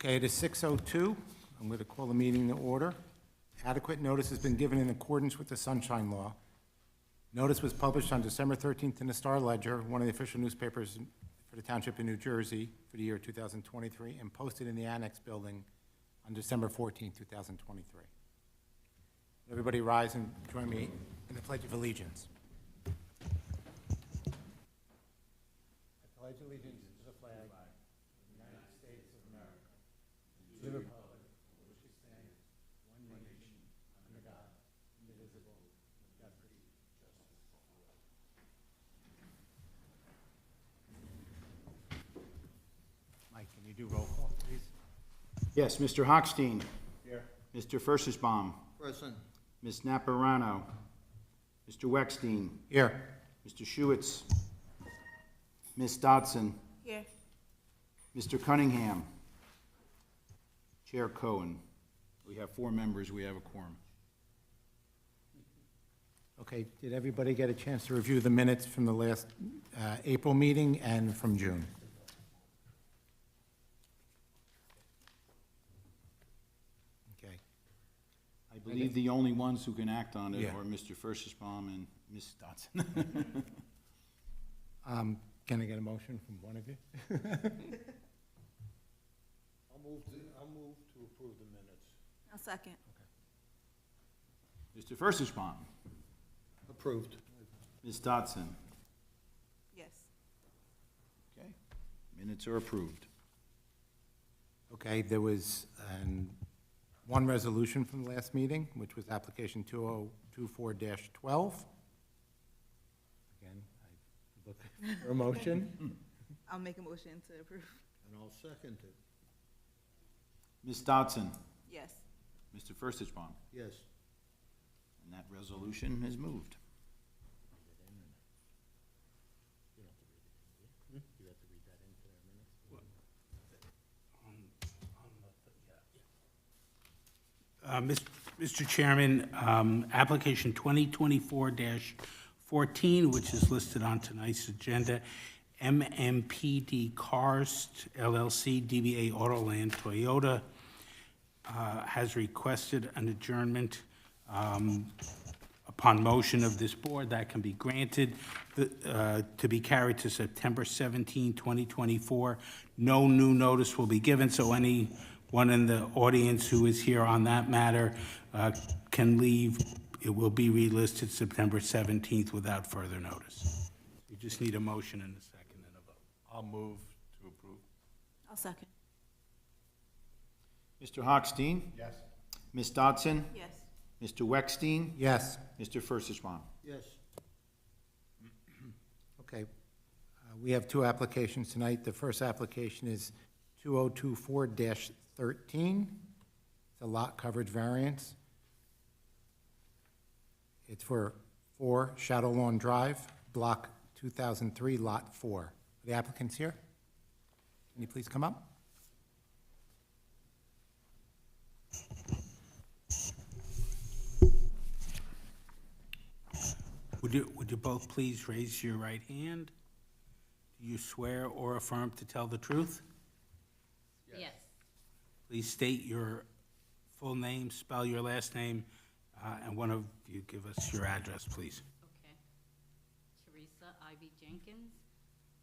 Okay, it is 6:02. I'm going to call the meeting to order. Adequate notice has been given in accordance with the Sunshine Law. Notice was published on December 13th in the Star Ledger, one of the official newspapers for the Township of New Jersey for the year 2023, and posted in the Annex Building on December 14th, 2023. Everybody rise and join me in the Pledge of Allegiance. I pledge allegiance to the flag of the United States of America, to the republic for which it stands, one nation, under God, indivisible, with liberty and justice for all. Mike, can you do roll call, please? Yes, Mr. Hochstein. Here. Mr. Furstenbaum. Present. Ms. Naparano. Mr. Weckstein. Here. Mr. Schuetz. Ms. Dodson. Here. Mr. Cunningham. Chair Cohen. We have 4 members. We have a quorum. Okay, did everybody get a chance to review the minutes from the last April meeting and from June? Okay. I believe the only ones who can act on it Yeah. are Mr. Furstenbaum and Ms. Dodson. Can I get a motion from one of you? I'll move to approve the minutes. I'll second. Mr. Furstenbaum. Approved. Ms. Dodson. Yes. Okay. Minutes are approved. Okay, there was one resolution from the last meeting, which was application 2024-12. Again, I look for a motion. I'll make a motion to approve. And I'll second it. Ms. Dodson. Yes. Mr. Furstenbaum. Yes. And that resolution is moved. Mr. Chairman, application 2024-14, which is listed on tonight's agenda, MMPD Cars LLC, DBA Autoland Toyota, has requested an adjournment upon motion of this board that can be granted to be carried to September 17, 2024. No new notice will be given, so anyone in the audience who is here on that matter can leave. It will be relisted September 17th without further notice. You just need a motion and a second and a vote. I'll move to approve. I'll second. Mr. Hochstein? Yes. Ms. Dodson? Yes. Mr. Weckstein? Yes, Mr. Furstenbaum? Yes. okay. We have 2 applications tonight. The first application is 2024-13. It's a lot coverage variance. It's for 4 Shadow Lawn Drive, Block 2003, Lot 4. Are the applicants here? Can you please come up? Would you both please raise your right hand? Do you swear or affirm to tell the truth? Yes. Please state your full name, spell your last name, and one of you give us your address, please. Okay. Teresa Ivy Jenkins,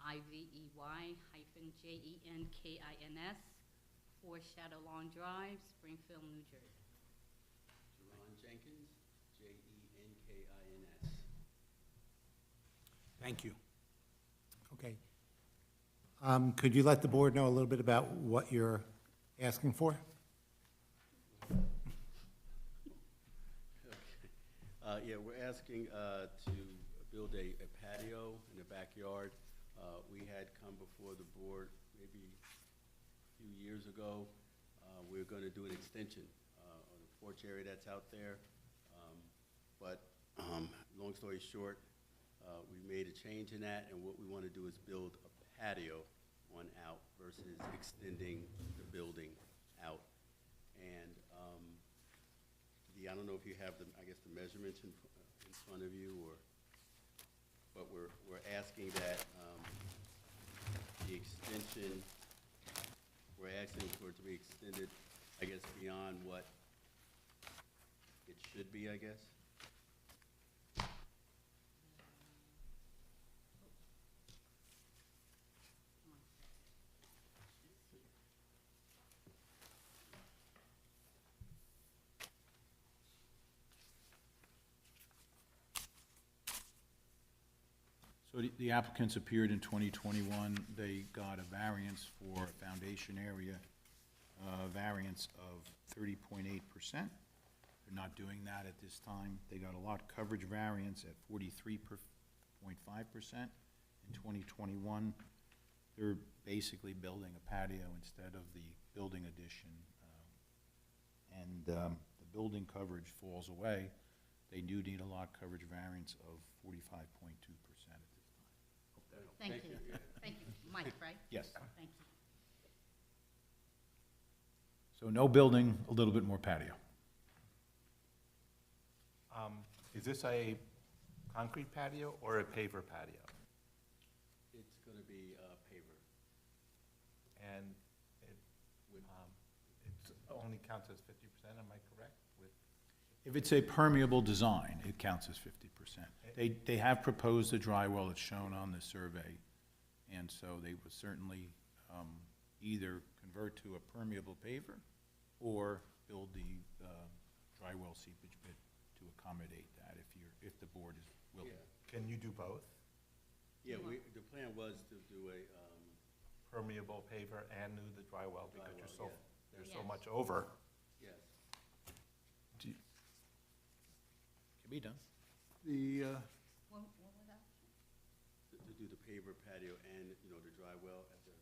IVEY-JENKINS, 4 Shadow Lawn Drive, Springfield, New Jersey. Jerron Jenkins, Jenkins. Thank you. Okay. Could you let the board know a little bit about what you're asking for? Yeah, we're asking to build a patio in the backyard. We had come before the board maybe a few years ago. We're going to do an extension on the porch area that's out there. But long story short, we made a change in that, and what we want to do is build a patio on out versus extending the building out. And I don't know if you have the, I guess, the measurements in front of you, or, but we're asking that the extension we're asking for it to be extended, I guess, beyond what it should be, I guess. So the applicants appeared in 2021. They got a variance for a foundation area, variance of 30.8%. They're not doing that at this time. They got a lot coverage variance at 43.5%. In 2021, they're basically building a patio instead of the building addition. The building coverage falls away. They do need a lot coverage variance of 45.2% at this time. Thank you. Thank you. Mike, right? Yes. Thank you. So no building, a little bit more patio. Is this a concrete patio or a paver patio? It's gonna be paver. And it, it only counts as 50%, am I correct? With If it's a permeable design, it counts as 50%. They have proposed a dry well that's shown on the survey, and so they would certainly either convert to a permeable paver or build the dry well seepage pit to accommodate that if the board is willing. Yeah. Can you do both? Yeah, the plan was to do a, Permeable paver and do the dry well because Dry you're well, so, there's so Yes. much over. yes. Can be done. The, What was that? To do the paver patio and, the dry well at the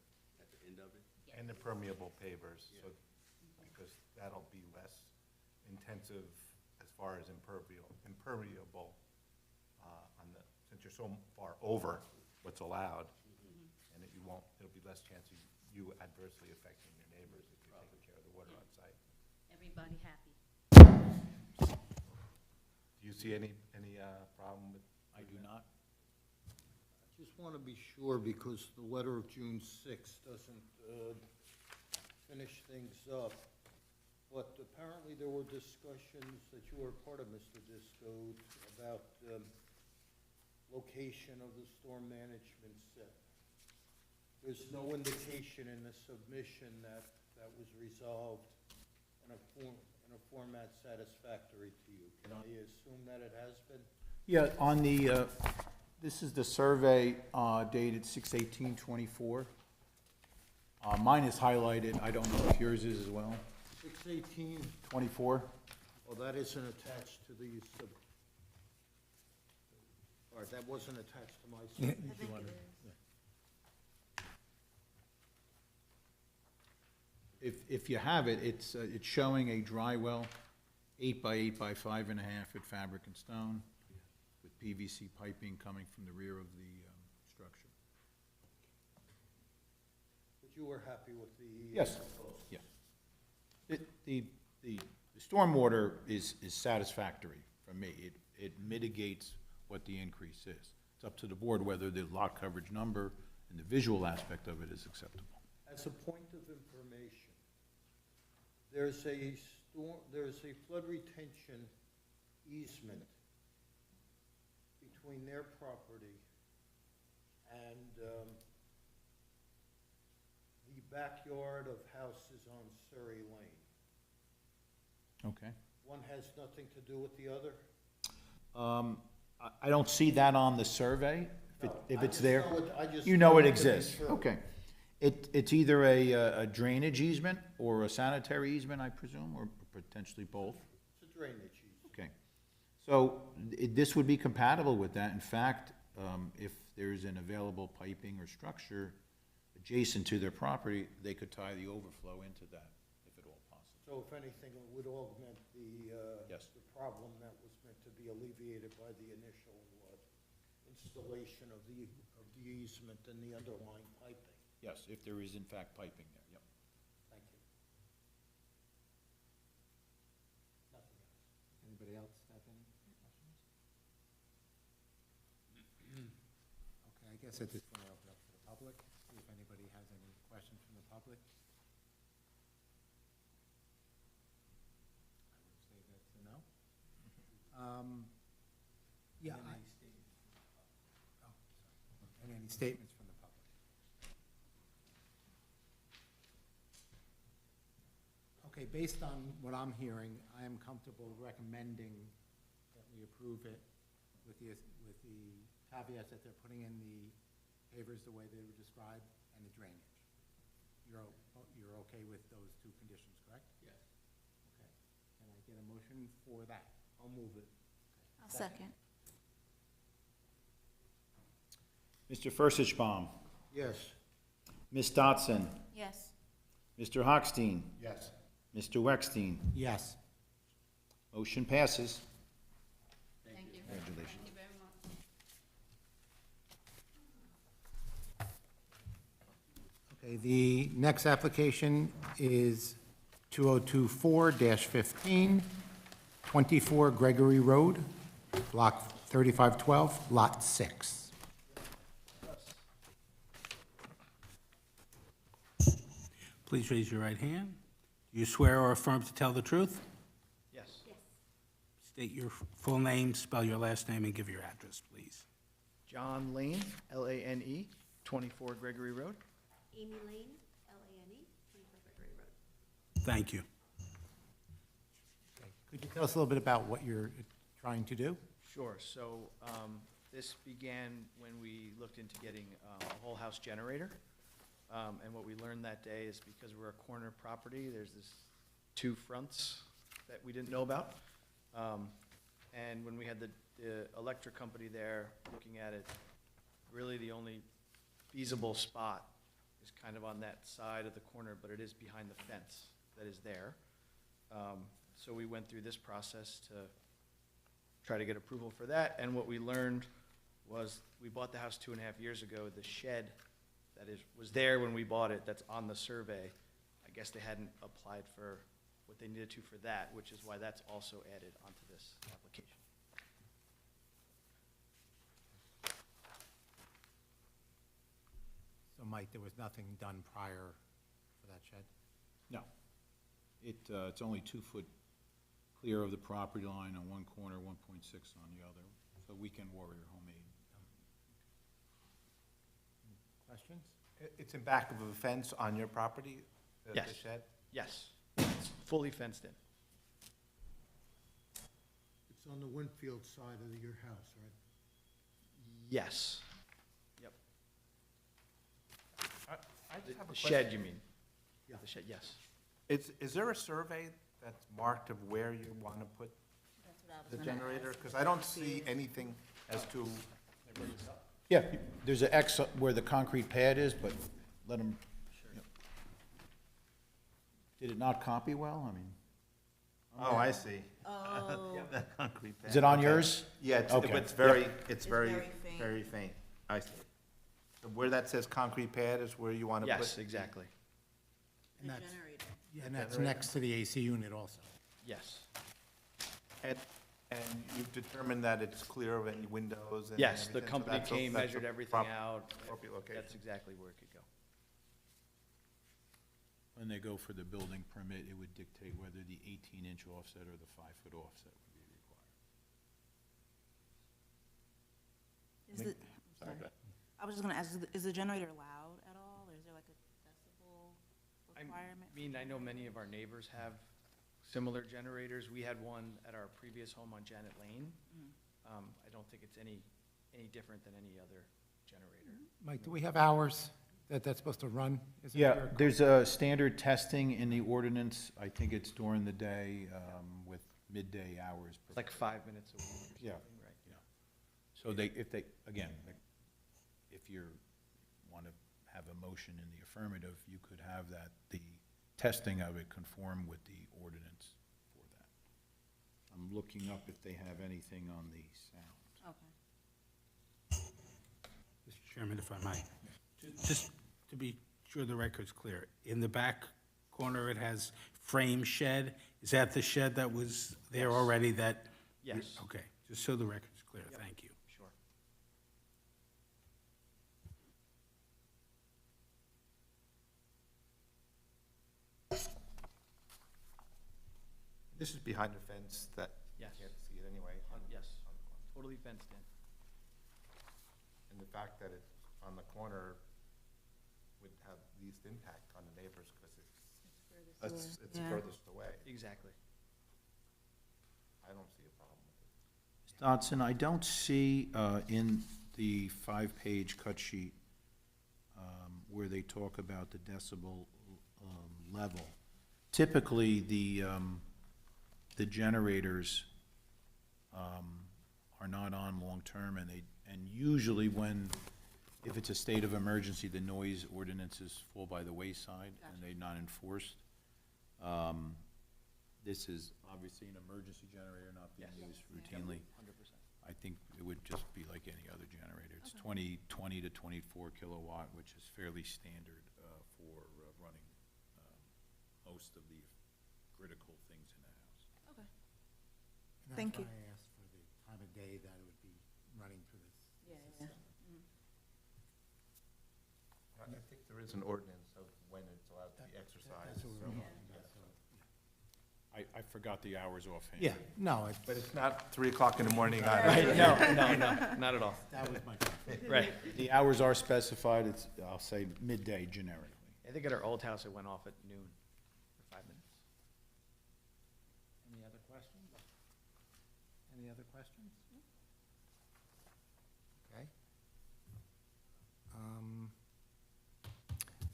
end of it. And the permeable pavers, so, because that'll be less intensive as far as impermeable, on the, since you're so far over what's allowed, and that you won't, it'll be less chance of you adversely affecting your neighbors if you're taking care of the water on site. Everybody happy? Do you see any problem with? I do not. I just want to be sure, because the letter of June 6th doesn't finish things up, but apparently there were discussions that you were part of, Mr. Disco, about location of the storm management set. There's no indication in the submission that that was resolved in a format satisfactory to you. Can I assume that it has been? Yeah, on the, this is the survey dated 6/18/24. Mine is highlighted. I don't know if yours is as well. 618, 24? well, that isn't attached to the all right, that wasn't attached to my submission. I think it is. If you have it, it's showing a dry well, 8 by 8 by 5.5 at fabric and stone, with PVC piping coming from the rear of the structure. But you were happy with the? Yes. Yeah. The stormwater is satisfactory for me. It mitigates what the increase is. It's up to the board whether the lot coverage number and the visual aspect of it is acceptable. As a point of information, there's a flood retention easement between their property and the backyard of houses on Surrey Lane. Okay. One has nothing to do with the other? I don't see that on the survey, if I it's just there. know I just You know know it to be exists, true. okay. It's either a drainage easement or a sanitary easement, I presume, or potentially both? It's a drainage easement. Okay. So this would be compatible with that. In fact, if there's an available piping or structure adjacent to their property, they could tie the overflow into that, if at all possible. So if anything, it would augment Yes. the problem that was meant to be alleviated by the initial installation of the easement and the underlying piping. Yes, if there is in fact piping there, yep. Thank you. Nothing else. Anybody else have any questions? Okay, I guess at this point I'll open up to the public, see if anybody has any questions from the public. statements from the public. Okay, based on what I'm hearing, I am comfortable recommending that we approve it with the caveats that they're putting in the pavers the way they were described and the drainage. You're okay with those two conditions, correct? Yes. Okay. Can I get a motion for that? I'll move it. I'll second. Mr. Fursichbaum, Yes. Ms. Dotson, Yes. Mr. Hochstein, Yes. Mr. Weckstein. Yes. Motion passes. Thank you. Congratulations. Thank you very much. Okay, the next application is 2024-15, 24 Gregory Road, Block 3512, Lot 6. Please raise your right hand. Do you swear or affirm to tell the truth? Yes. State your full name, spell your last name, and give your address, please. John Lane, Lane, 24 Gregory Road. Amy Lane, Lane, 24 Gregory Road. Thank you. Could you tell us a little bit about what you're trying to do? Sure, so this began when we looked into getting a whole house generator. And what we learned that day is because we're a corner property, there's this two fronts that we didn't know about. And when we had the electric company there looking at it, really the only feasible spot is kind of on that side of the corner, but it is behind the fence that is there. So we went through this process to try to get approval for that, and what we learned was, we bought the house 2.5 years ago, the shed that was there when we bought it, that's on the survey, I guess they hadn't applied for what they needed to for that, which is why that's also added onto this application. So Mike, there was nothing done prior for that shed? No. It's only 2 foot clear of the property line on one corner, 1.6 on the other, so weekend warrior homemade. Questions? It's in back of a fence on your property, the Yes. shed? Yes, it's fully fenced in. It's on the Winfield side of your house, right? Yes. Yep. I just have a The question. shed, you mean? Yeah. The shed, yes. Is there a survey that's marked of where you want to put That's what I was the gonna generator? ask. Because I don't see anything as to, Yeah, there's an X where the concrete pad is, but let them. Did it not copy well? I mean, oh, I see. Oh, The concrete pad. is it on Okay. yours? Yeah, it's Okay. very, Yep. it's very, very faint. very faint. I see. So where that says concrete pad is where you want to put? Yes, exactly. the that's- generator. Yeah, and that's next to the AC unit also. Yes. And you've determined that it's clear of any windows and Yes, the everything, so company that's a- came, that's a measured everything prop- out. appropriate location. That's exactly where it could go. When they go for the building permit, it would dictate whether the 18-inch offset or the 5-foot offset would be required. Is the, I'm sorry. I was just gonna ask, is the generator loud at all, or is there like a decibel requirement? I mean, I know many of our neighbors have similar generators. We had one at our previous home on Janet Lane. I don't think it's any different than any other generator. Mike, do we have hours that that's supposed to run? Is it Yeah, your- there's a standard testing in the ordinance. I think it's during the day with midday hours. It's like 5 minutes a week or Yeah. something, right? So if you want to have a motion in the affirmative, you could have that, the testing of it conform with the ordinance for that. I'm looking up if they have anything on the sound. Okay. Mr. Chairman, if I might, just to be sure the record's clear, in the back corner, it has frame shed. Is that the shed that was there already that? Yes. Okay, just so the record's clear, thank you. Sure. This is behind the fence that you Yes. can't see it anyway. Yes, totally fenced in. And the fact that it's on the corner would have least impact on the neighbors, because it's Yeah. furthest away. Exactly. I don't see a problem with it. Dodson, I don't see in the five-page cut sheet where they talk about the decibel level. Typically, the generators are not on long-term, and usually if it's a state of emergency, the noise ordinances fall by the wayside, and they're not enforced. This is obviously an emergency generator not being used routinely. 100%. I think it would just be like any other generator. It's 20 to 24 kilowatt, which is fairly standard for running most of the critical things in the house. Okay. And Thank you. That's why I asked for the time of day that it would be running through this Yeah, system. I think there is an ordinance of when it's allowed to be exercised. That's what we're so- talking about, so. I forgot the hours offhand. Yeah, no, But it's not 3 o'clock in the morning on. No, not at all. that was my question. Right. The hours are specified, it's, I'll say midday generically. I think at our old house, it went off at noon for 5 minutes. Any other questions? Any other questions? Okay.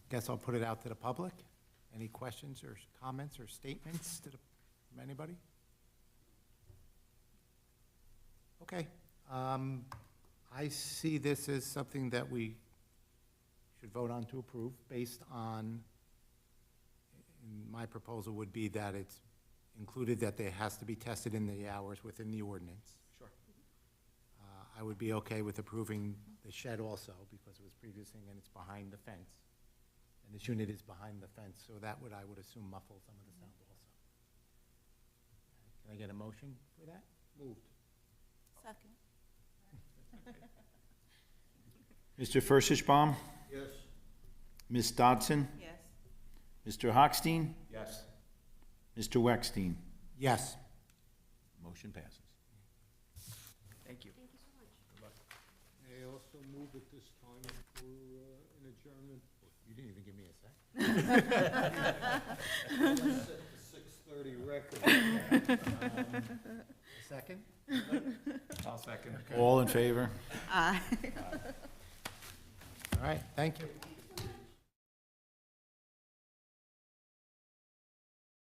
Guess I'll put it out to the public. Any questions or comments or statements from anybody? Okay. I see this as something that we should vote on to approve based on, my proposal would be that it's included that there has to be tested in the hours within the ordinance. Sure. I would be okay with approving the shed also, because it was previously, and it's behind the fence. And this unit is behind the fence, so that would, I would assume, muffle some of the sound also. Can I get a motion for that? Moved. Second. Mr. Furshishbaum? Yes. Ms. Dodson? Yes. Mr. Hochstein? Yes. Mr. Weckstein? Yes. Motion passes. Thank you. Thank you so much. May I also move at this time for an adjournment? You didn't even give me a second. Set the 6:30 record. Second? I'll second. All in favor? Aye. All right, thank you.